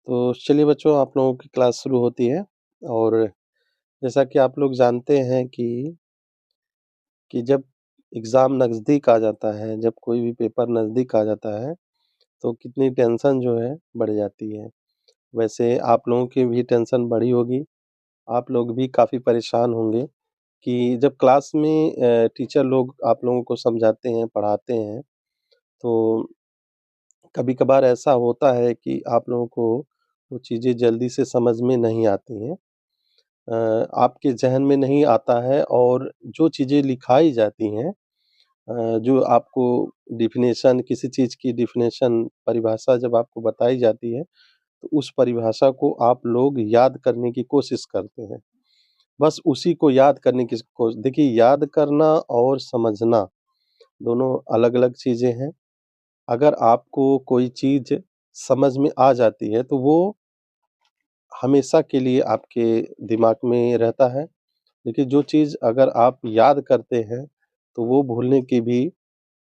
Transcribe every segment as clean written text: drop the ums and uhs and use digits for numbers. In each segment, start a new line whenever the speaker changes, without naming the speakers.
तो चलिए बच्चों आप लोगों की क्लास शुरू होती है और जैसा कि आप लोग जानते हैं कि जब एग्ज़ाम नज़दीक आ जाता है, जब कोई भी पेपर नज़दीक आ जाता है, तो कितनी टेंशन जो है बढ़ जाती है। वैसे आप लोगों की भी टेंशन बढ़ी होगी, आप लोग भी काफ़ी परेशान होंगे कि जब क्लास में टीचर लोग आप लोगों को समझाते हैं, पढ़ाते हैं, तो कभी-कभार ऐसा होता है कि आप लोगों को वो चीज़ें जल्दी से समझ में नहीं आती हैं। आपके ज़हन में नहीं आता है और जो चीज़ें लिखाई जाती हैं जो आपको डेफ़िनेशन किसी चीज़ की डेफ़िनेशन परिभाषा जब आपको बताई जाती है, तो उस परिभाषा को आप लोग याद करने की कोशिश करते हैं। बस उसी को याद करने की देखिए याद करना और समझना दोनों अलग-अलग चीज़ें हैं। अगर आपको कोई चीज़ समझ में आ जाती है, तो वो हमेशा के लिए आपके दिमाग में रहता है। देखिए, जो चीज़ अगर आप याद करते हैं, तो वो भूलने की भी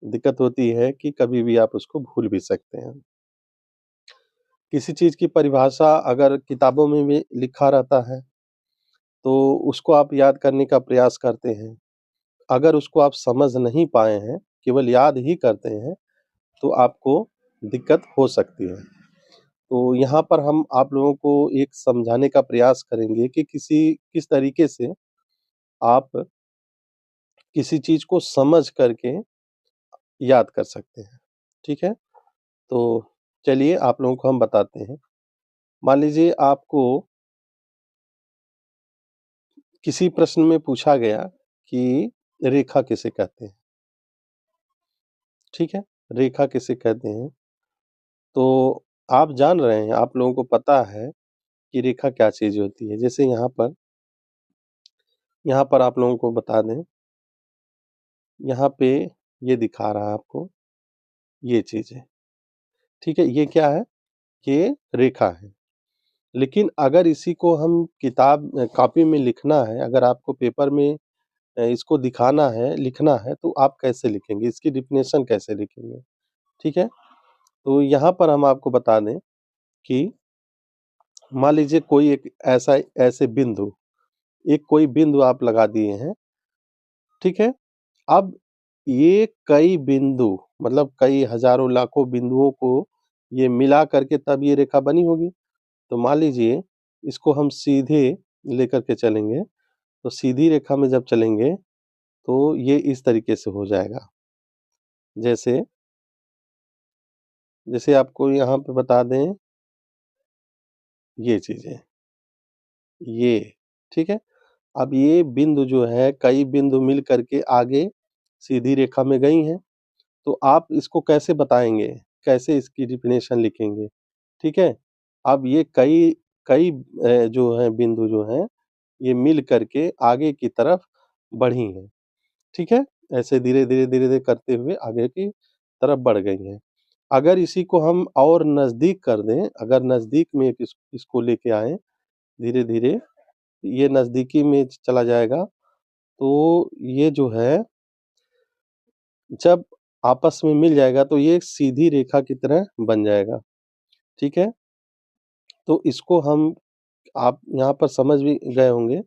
दिक्कत होती है कि कभी भी आप उसको भूल भी सकते हैं। किसी चीज़ की परिभाषा अगर किताबों में भी लिखा रहता है, तो उसको आप याद करने का प्रयास करते हैं। अगर उसको आप समझ नहीं पाए हैं, केवल याद ही करते हैं, तो आपको दिक्कत हो सकती है। तो यहाँ पर हम आप लोगों को एक समझाने का प्रयास करेंगे कि किस तरीके से आप किसी चीज़ को समझ करके याद कर सकते हैं, ठीक है? तो चलिए आप लोगों को हम बताते हैं। मान लीजिए आपको किसी प्रश्न में पूछा गया कि रेखा किसे कहते हैं, ठीक है? रेखा किसे कहते हैं, तो आप जान रहे हैं, आप लोगों को पता है कि रेखा क्या चीज़ होती है। जैसे यहाँ पर आप लोगों को बता दें, यहाँ पे ये दिखा रहा है आपको, ये चीज़ है, ठीक है? ये क्या है? ये रेखा है। लेकिन अगर इसी को हम कॉपी में लिखना है, अगर आपको पेपर में इसको दिखाना है, लिखना है, तो आप कैसे लिखेंगे? इसकी डेफ़िनेशन कैसे लिखेंगे? ठीक है? तो यहाँ पर हम आपको बता दें कि मान लीजिए कोई एक ऐसे बिंदु एक कोई बिंदु आप लगा दिए हैं, ठीक है? अब ये कई बिंदु मतलब कई हज़ारों लाखों बिंदुओं को ये मिला करके तब ये रेखा बनी होगी। तो मान लीजिए इसको हम सीधे लेकर के चलेंगे, तो सीधी रेखा में जब चलेंगे, तो ये इस तरीके से हो जाएगा। जैसे जैसे आपको यहाँ पे बता दें ये चीज़ें, ये, ठीक है? अब ये बिंदु जो है कई बिंदु मिल कर के आगे सीधी रेखा में गई हैं, तो आप इसको कैसे बताएँगे? कैसे इसकी डेफ़िनेशन लिखेंगे? ठीक है? अब ये कई कई जो हैं बिंदु जो हैं, ये मिल कर के आगे की तरफ बढ़ी हैं, ठीक है? ऐसे धीरे-धीरे, धीरे-धीरे करते हुए आगे की तरफ बढ़ गई हैं। अगर इसी को हम और नज़दीक कर दें, अगर नज़दीक में इसको लेके आएँ धीरे-धीरे, ये नज़दीकी में चला जाएगा, तो ये जो है जब आपस में मिल जाएगा तो ये एक सीधी रेखा की तरह बन जाएगा, ठीक है? तो इसको हम आप यहाँ पर समझ भी गए होंगे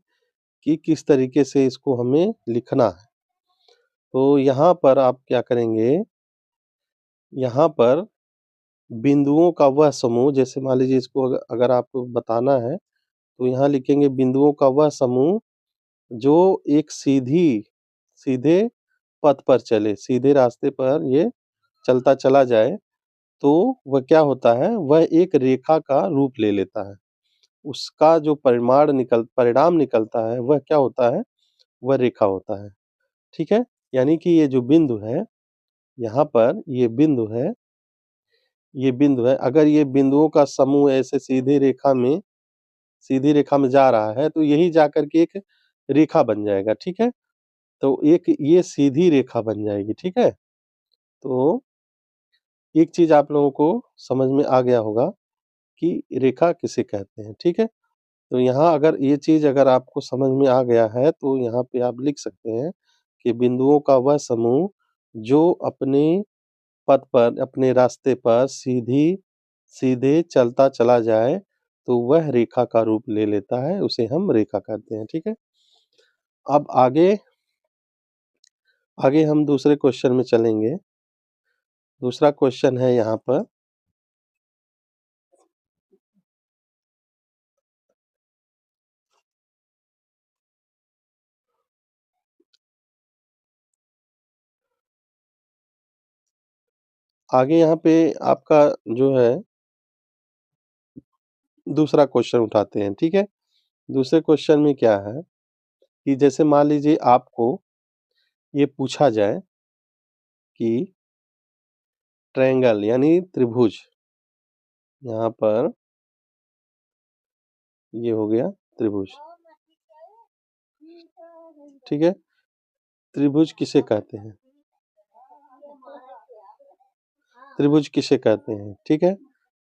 कि किस तरीके से इसको हमें लिखना है। तो यहाँ पर आप क्या करेंगे, यहाँ पर बिंदुओं का वह समूह जैसे मान लीजिए इसको अगर आपको बताना है, तो यहाँ लिखेंगे बिंदुओं का वह समूह जो एक सीधे पथ पर चले, सीधे रास्ते पर ये चलता चला जाए, तो वह क्या होता है, वह एक रेखा का रूप ले लेता है। उसका जो परिणाम निकलता है, वह क्या होता है, वह रेखा होता है, ठीक है? यानी कि ये जो बिंदु है, यहाँ पर ये बिंदु है, अगर ये बिंदुओं का समूह ऐसे सीधी रेखा में जा रहा है, तो यही जाकर के एक रेखा बन जाएगा, ठीक है? तो एक ये सीधी रेखा बन जाएगी, ठीक है? तो एक चीज़ आप लोगों को समझ में आ गया होगा कि रेखा किसे कहते हैं, ठीक है? तो यहाँ अगर ये चीज़ अगर आपको समझ में आ गया है, तो यहाँ पे आप लिख सकते हैं कि बिंदुओं का वह समूह जो अपने पथ पर, अपने रास्ते पर सीधे चलता चला जाए तो वह रेखा का रूप ले लेता है, उसे हम रेखा कहते हैं, ठीक है? अब आगे हम दूसरे क्वेश्चन में चलेंगे। दूसरा क्वेश्चन है यहाँ पर आगे यहाँ पे आपका जो है दूसरा क्वेश्चन उठाते हैं, ठीक है? दूसरे क्वेश्चन में क्या है कि जैसे मान लीजिए आपको ये पूछा जाए कि ट्रायंगल यानी त्रिभुज यहाँ पर ये हो गया त्रिभुज, ठीक है? त्रिभुज किसे कहते हैं? त्रिभुज किसे कहते हैं, ठीक है?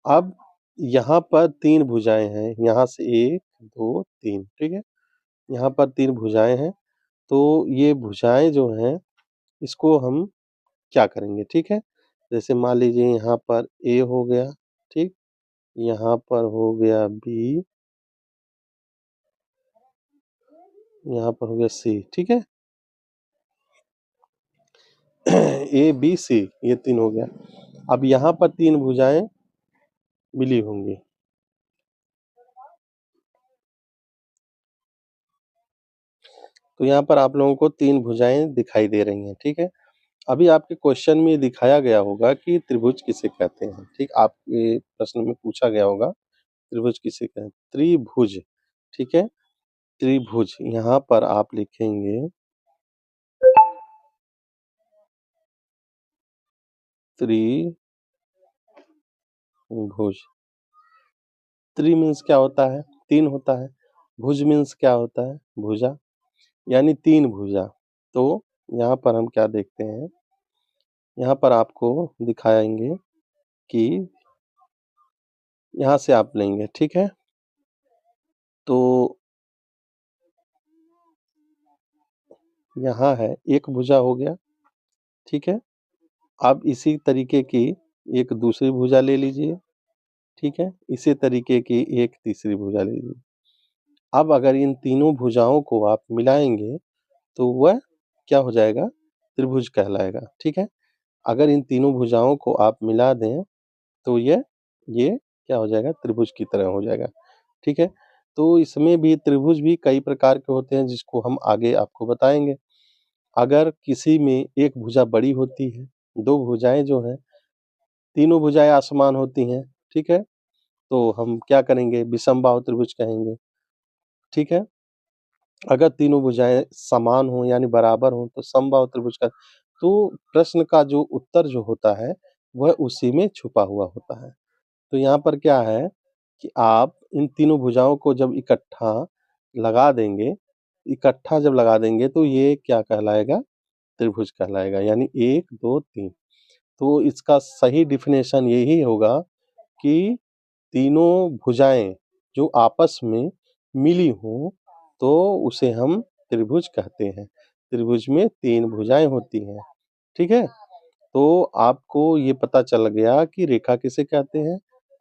अब यहाँ पर 3 भुजाएँ हैं, यहाँ से 1, 2, 3, ठीक है? यहाँ पर 3 भुजाएँ हैं, तो ये भुजाएँ जो हैं, इसको हम क्या करेंगे, ठीक है? जैसे मान लीजिए यहाँ पर ए हो गया, ठीक? यहाँ पर हो गया बी, यहाँ पर हो गया सी, ठीक है? ए, बी, सी ये 3 हो गया। अब यहाँ पर 3 भुजाएँ मिली होंगी। तो यहाँ पर आप लोगों को 3 भुजाएँ दिखाई दे रही हैं, ठीक है? अभी आपके क्वेश्चन में दिखाया गया होगा कि त्रिभुज किसे कहते हैं, ठीक? आपके प्रश्न में पूछा गया होगा त्रिभुज किसे कहते हैं? त्रिभुज, ठीक है? त्रिभुज यहाँ पर आप लिखेंगे त्रिभुज। त्रि मीन्स क्या होता है? 3 होता है। भुज मीन्स क्या होता है? भुजा, यानी 3 भुजा। तो यहाँ पर हम क्या देखते हैं, यहाँ पर आपको दिखाएँगे कि यहाँ से आप लेंगे, ठीक है? तो यहाँ है, एक भुजा हो गया, ठीक है? अब इसी तरीके की एक दूसरी भुजा ले लीजिए, ठीक है? इसी तरीके की एक तीसरी भुजा ले लीजिए। अब अगर इन तीनों भुजाओं को आप मिलाएँगे, तो वह क्या हो जाएगा? त्रिभुज कहलाएगा, ठीक है? अगर इन तीनों भुजाओं को आप मिला दें, तो ये क्या हो जाएगा? त्रिभुज की तरह हो जाएगा, ठीक है? तो इसमें भी त्रिभुज भी कई प्रकार के होते हैं, जिसको हम आगे आपको बताएँगे। अगर किसी में एक भुजा बड़ी होती है, 2 भुजाएँ जो हैं, तीनों भुजाएँ असमान होती हैं, ठीक है? तो हम क्या करेंगे? विषमबाहु त्रिभुज कहेंगे, ठीक है? अगर तीनों भुजाएँ समान हों यानी बराबर हों, तो समबाहु त्रिभुज का तो प्रश्न का जो उत्तर जो होता है, वह उसी में छुपा हुआ होता है। तो यहाँ पर क्या है कि आप इन तीनों भुजाओं को जब इकट्ठा जब लगा देंगे तो ये क्या कहलाएगा? त्रिभुज कहलाएगा, यानी 1, 2, 3। तो इसका सही डेफिनेशन यही होगा कि तीनों भुजाएँ जो आपस में मिली हों, तो उसे हम त्रिभुज कहते हैं। त्रिभुज में 3 भुजाएँ होती हैं, ठीक है? तो आपको ये पता चल गया कि रेखा किसे कहते हैं,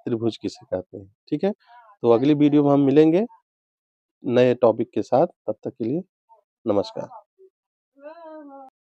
त्रिभुज किसे कहते हैं, ठीक है? तो अगली वीडियो में हम मिलेंगे नए टॉपिक के साथ, तब तक के लिए नमस्कार।